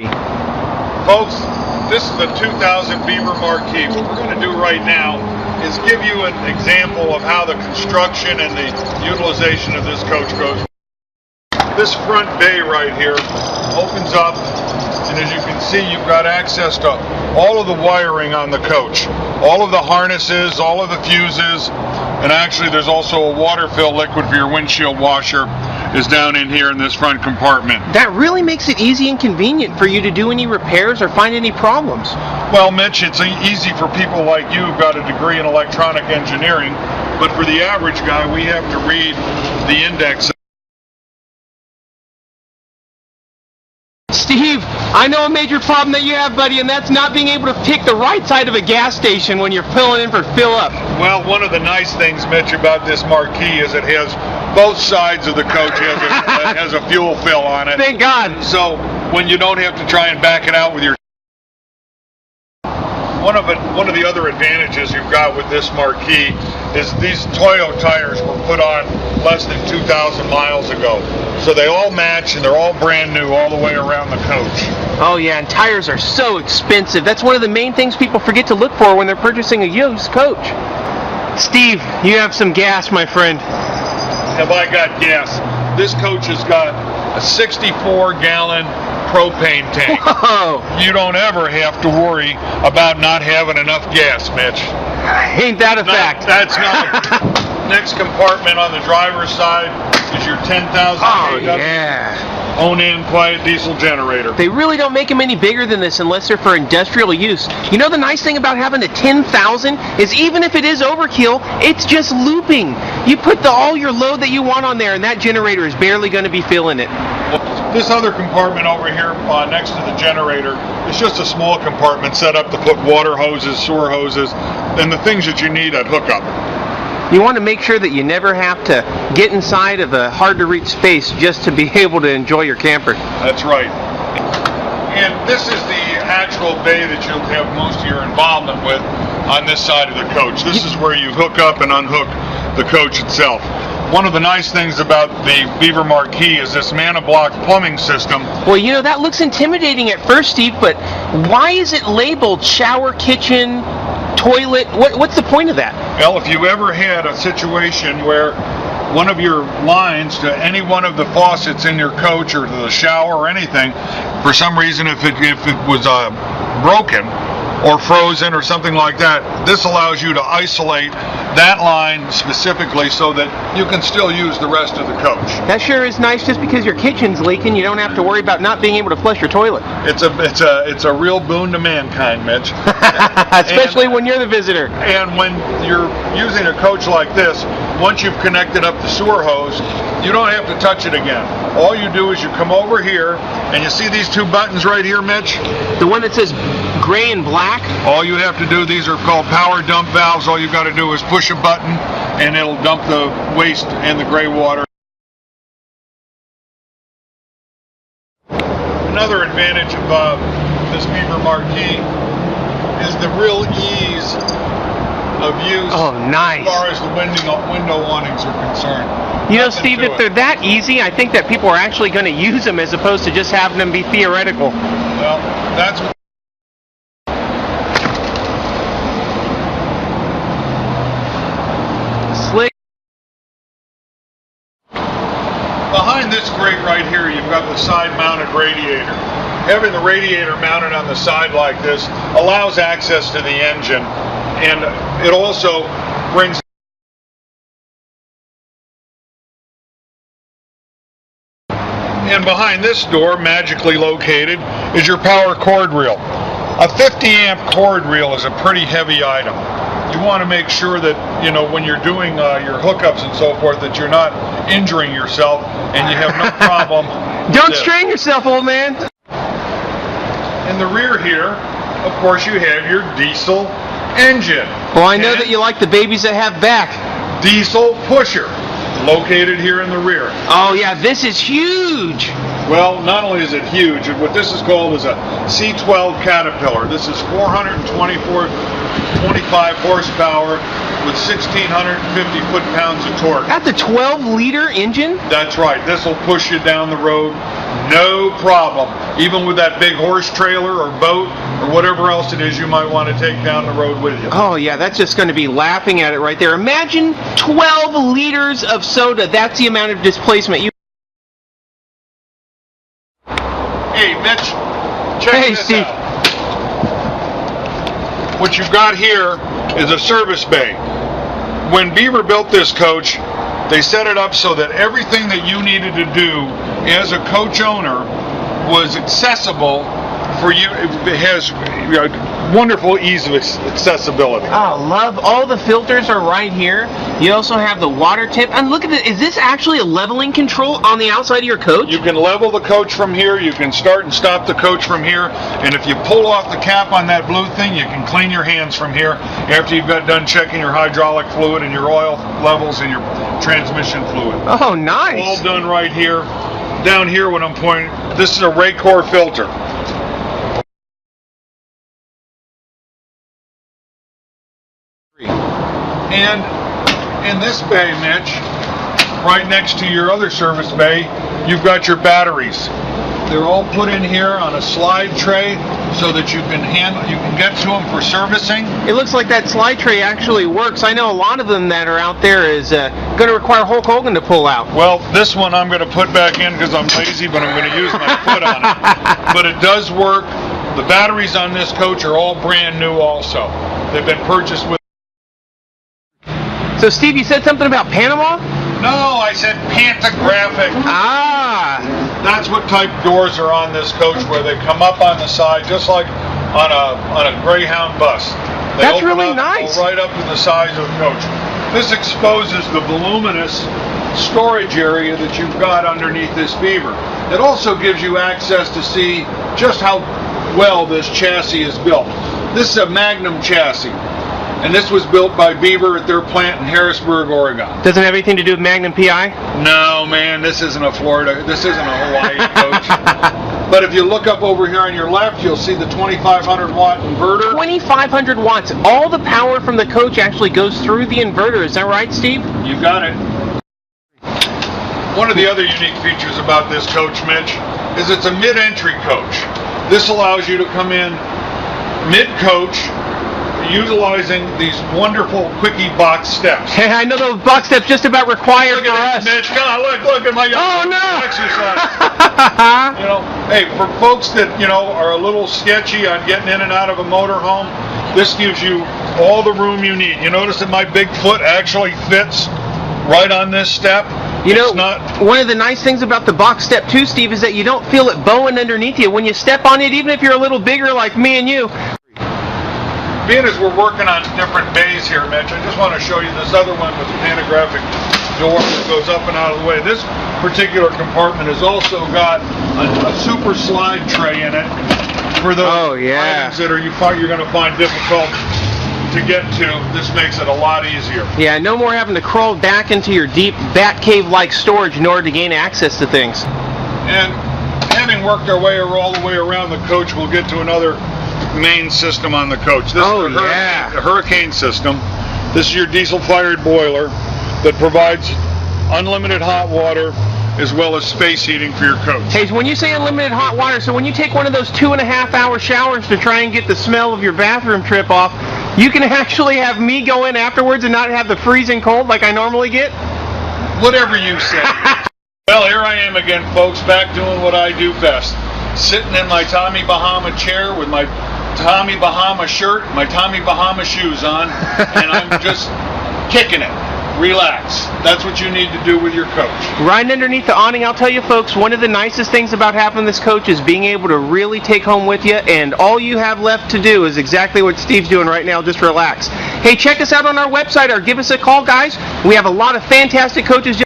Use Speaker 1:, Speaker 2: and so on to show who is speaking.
Speaker 1: Folks, this is the 2000 Beaver Marquis. What we're going to do right now is give you an example of how the construction and the utilization of this coach goes. This front bay right here opens up, and as you can see, you've got access to all of the wiring on the coach, all of the harnesses, all of the fuses, and actually there's also a water fill liquid for your windshield washer is down in here in this front compartment.
Speaker 2: That really makes it easy and convenient for you to do any repairs or find any problems.
Speaker 1: Well, Mitch, it's easy for people like you who've got a degree in electronic engineering, but for the average guy, we have to read the index.
Speaker 2: Steve, I know a major problem that you have, buddy, and that's not being able to pick the right side of a gas station when you're pulling in for fill up.
Speaker 1: Well, one of the nice things, Mitch, about this Marquis is it has both sides of the coach has a fuel fill on it.
Speaker 2: Thank God.
Speaker 1: So when you don't have to try and back it out with your one of the other advantages you've got with this Marquis is these Toyo tires were put on less than 2,000 miles ago. So they all match and they're all brand new all the way around the coach.
Speaker 2: Oh yeah, and tires are so expensive. That's one of the main things people forget to look for when they're purchasing a used coach. Steve, you have some gas, my friend.
Speaker 1: Have I got gas? This coach has got a 64-gallon propane tank.
Speaker 2: Whoa!
Speaker 1: You don't ever have to worry about not having enough gas, Mitch.
Speaker 2: Ain't that a fact?
Speaker 1: That's not. Next compartment on the driver's side is your 10,000 own-in quiet diesel generator.
Speaker 2: They really don't make them any bigger than this unless they're for industrial use. You know the nice thing about having the 10,000 is even if it is overkill, it's just looping. You put all your load that you want on there and that generator is barely going to be filling it.
Speaker 1: Well, this other compartment over here next to the generator is just a small compartment set up to put water hoses, sewer hoses, and the things that you need at hookup.
Speaker 2: You want to make sure that you never have to get inside of a hard-to-reach space just to be able to enjoy your camper.
Speaker 1: That's right. And this is the actual bay that you'll have most of your involvement with on this side of the coach. This is where you hook up and unhook the coach itself. One of the nice things about the Beaver Marquis is this ManaBlock plumbing system.
Speaker 2: Well, you know, that looks intimidating at first, Steve, but why is it labeled shower, kitchen, toilet? What's the point of that?
Speaker 1: Well, if you ever had a situation where one of your lines to any one of the faucets in your coach or to the shower or anything, for some reason if it was broken or frozen or something like that, this allows you to isolate that line specifically so that you can still use the rest of the coach.
Speaker 2: That sure is nice. Just because your kitchen's leaking, you don't have to worry about not being able to flush your toilet.
Speaker 1: It's a real boon to mankind, Mitch.
Speaker 2: Especially when you're the visitor.
Speaker 1: And when you're using a coach like this, once you've connected up the sewer hose, you don't have to touch it again. All you do is you come over here, and you see these two buttons right here, Mitch?
Speaker 2: The one that says gray and black?
Speaker 1: All you have to do, these are called power dump valves. All you've got to do is push a button, and it'll dump the waste and the gray water. Another advantage of this Beaver Marquis is the real ease of use.
Speaker 2: Oh, nice.
Speaker 1: As far as the window awnings are concerned.
Speaker 2: You know, Steve, if they're that easy, I think that people are actually going to use them as opposed to just having them be theoretical.
Speaker 1: Well, that's
Speaker 2: slick.
Speaker 1: Behind this grate right here, you've got the side-mounted radiator. Having the radiator mounted on the side like this allows access to the engine, and it also brings. And behind this door, magically located, is your power cord reel. A 50-amp cord reel is a pretty heavy item. You want to make sure that, you know, when you're doing your hookups and so forth, that you're not injuring yourself and you have no problem.
Speaker 2: Don't strain yourself, old man.
Speaker 1: In the rear here, of course, you have your diesel engine.
Speaker 2: Well, I know that you like the babies that have back.
Speaker 1: Diesel pusher, located here in the rear.
Speaker 2: Oh yeah, this is huge.
Speaker 1: Well, not only is it huge, what this is called is a C12 Caterpillar. This is 425 horsepower with 1,650 foot-pounds of torque.
Speaker 2: That's a 12-liter engine?
Speaker 1: That's right. This will push you down the road, no problem. Even with that big horse trailer or boat or whatever else it is you might want to take down the road with you.
Speaker 2: Oh yeah, that's just going to be laughing at it right there. Imagine 12 liters of soda. That's the amount of displacement you...
Speaker 1: Hey, Mitch, check this
Speaker 2: Steve.
Speaker 1: out. What you've got here is a service bay. When Beaver built this coach, they set it up so that everything that you needed to do as a coach owner was accessible for you. It has wonderful ease of accessibility.
Speaker 2: Oh, love. All the filters are right here. You also have the water tip. And look at this. Is this actually a leveling control on the outside of your coach?
Speaker 1: You can level the coach from here. You can start and stop the coach from here. And if you pull off the cap on that blue thing, you can clean your hands from here after you've got done checking your hydraulic fluid and your oil levels and your transmission fluid.
Speaker 2: Oh, nice.
Speaker 1: All done right here. Down here when I'm pointing, this is a Raycor filter. And in this bay, Mitch, right next to your other service bay, you've got your batteries. They're all put in here on a slide tray so that you can get to them for servicing.
Speaker 2: It looks like that slide tray actually works. I know a lot of them that are out there is going to require Hulk Hogan to pull out.
Speaker 1: Well, this one I'm going to put back in because I'm lazy, but I'm going to use my foot on it. But it does work. The batteries on this coach are all brand new also. They've been purchased with...
Speaker 2: So Steve, you said something about Panama?
Speaker 1: No, I said pantographic.
Speaker 2: Ah!
Speaker 1: That's what type doors are on this coach, where they come up on the side, just like on a Greyhound bus. They
Speaker 2: That's
Speaker 1: open
Speaker 2: really
Speaker 1: up,
Speaker 2: nice.
Speaker 1: Go right up to the sides of the coach. This exposes the voluminous storage area that you've got underneath this Beaver. It also gives you access to see just how well this chassis is built. This is a Magnum chassis. And this was built by Beaver at their plant in Harrisburg, Oregon.
Speaker 2: Doesn't have anything to do with Magnum PI?
Speaker 1: No, man, this isn't a Florida, this isn't a Hawaii coach. But if you look up over here on your left, you'll see the 2,500 watt inverter.
Speaker 2: 2,500 watts. All the power from the coach actually goes through the inverter. Is that right, Steve?
Speaker 1: You got it. One of the other unique features about this coach, Mitch, is it's a mid-entry coach. This allows you to come in mid-coach, utilizing these wonderful quickie box steps.
Speaker 2: Hey, I know those box steps just about required
Speaker 1: Look
Speaker 2: for
Speaker 1: at
Speaker 2: us.
Speaker 1: this, Mitch. God, look at my exercise. You know, hey, for folks that, are a little sketchy on getting in and out of a motorhome, this gives you all the room you need. You notice that my big foot actually fits right on this step?
Speaker 2: One of the nice things about the box step too, Steve, is that you don't feel it bowing underneath you when you step on it, even if you're a little bigger like me and you.
Speaker 1: Being as we're working on different bays here, Mitch, I just want to show you this other one with the pantographic door that goes up and out of the way. This particular compartment has also got a super slide tray in it for those items that you're going to find difficult to get to. This makes it a lot easier.
Speaker 2: Yeah, no more having to crawl back into your deep bat cave-like storage in order to gain access to things.
Speaker 1: And having worked our way all the way around the coach, we'll get to another main system on the coach. This is the Hurricane system. This is your diesel-fired boiler that provides unlimited hot water as well as space heating for your coach.
Speaker 2: Hey, when you say unlimited hot water, so when you take one of those 2.5-hour showers to try and get the smell of your bathroom trip off, you can actually have me go in afterwards and not have the freezing cold like I normally get?
Speaker 1: Whatever you say. Well, here I am again, folks, back doing what I do best. Sitting in my Tommy Bahama chair with my Tommy Bahama shirt, my Tommy Bahama shoes on, and I'm just kicking it. Relax. That's what you need to do with your coach.
Speaker 2: Right underneath the awning, I'll tell you folks, one of the nicest things about having this coach is being able to really take home with you, and all you have left to do is exactly what Steve's doing right now, just relax. Hey, check us out on our website or give us a call, guys. We have a lot of fantastic coaches.